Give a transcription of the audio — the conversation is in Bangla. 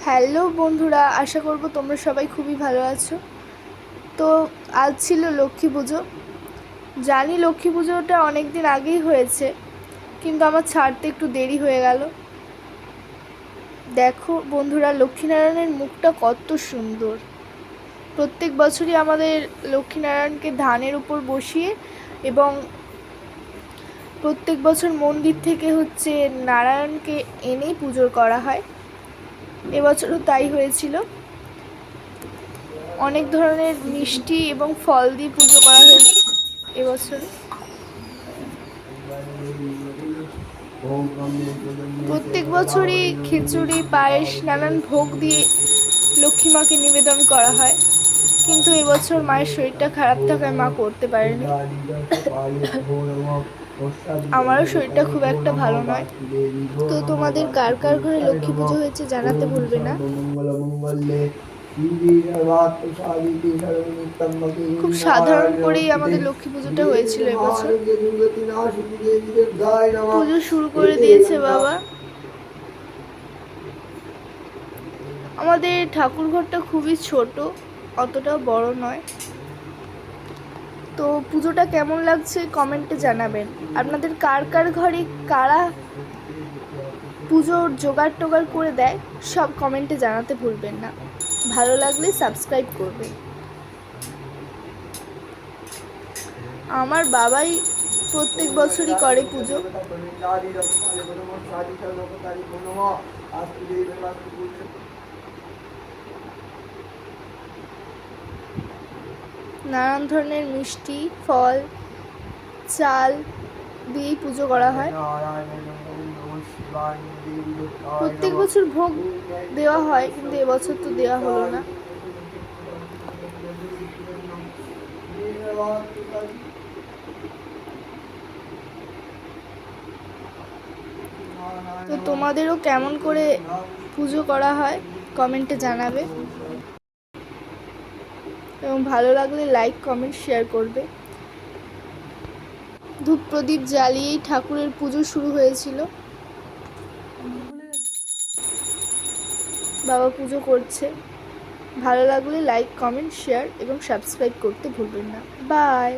হ্যালো বন্ধুরা, আশা করব তোমরা সবাই খুবই ভালো আছো। তো আজ ছিল লক্ষ্মী পুজো। জানি লক্ষ্মী পুজোটা অনেক দিন আগেই হয়েছে, কিন্তু আমার ছাড়তে একটু দেরি হয়ে গেল। দেখো বন্ধুরা, লক্ষ্মীনারায়ণের মুখটা কত সুন্দর। প্রত্যেক বছরই আমাদের লক্ষ্মীনারায়ণকে ধানের উপর বসিয়ে এবং প্রত্যেক বছর মন্দির থেকে নারায়ণকে এনেই পুজো করা হয়। এবছরও তাই হয়েছিল। অনেক ধরনের মিষ্টি এবং ফল দিয়ে পুজো করা হয়েছে এবছরে। প্রত্যেক বছরই খিচুড়ি, পায়েস, নানান ভোগ দিয়ে লক্ষ্মী মাকে নিবেদন করা হয়, কিন্তু এবছর মায়ের শরীরটা খারাপ থাকায় মা করতে পারেনি। আমারও শরীরটা খুব একটা ভালো নয়। তো তোমাদের কার কার ঘরে লক্ষ্মী পুজো হয়েছে জানাতে ভুলবে না। খুব সাধারণ করেই আমাদের লক্ষ্মী পুজোটা হয়েছিল এবছর। পুজো শুরু করে দিয়েছে বাবা। আমাদের ঠাকুর ঘরটা খুবই ছোট, অতটাও বড় নয়। তো পুজোটা কেমন লাগছে কমেন্টে জানাবেন। আপনাদের কার কার ঘরে কারা পুজোর জোগাড় টোগাড় করে দেয় সব কমেন্টে জানাতে ভুলবেন না। ভালো লাগলে সাবস্ক্রাইব করবেন। আমার বাবাই প্রত্যেক বছরই করে পুজো। নানান ধরনের মিষ্টি, ফল, চাল দিয়েই পুজো করা হয়। প্রত্যেক বছর ভোগ দেওয়া হয়, কিন্তু এবছর তো দেওয়া হলো না। তো তোমাদেরও কেমন করে পুজো করা হয় কমেন্টে জানাবে, এবং ভালো লাগলে লাইক, কমেন্ট, শেয়ার করবে। ধূপ প্রদীপ জ্বালিয়েই ঠাকুরের পুজো শুরু হয়েছিল। বাবা পুজো করছে। ভালো লাগলে লাইক, কমেন্ট, শেয়ার এবং সাবস্ক্রাইব করতে ভুলবেন না। বাই।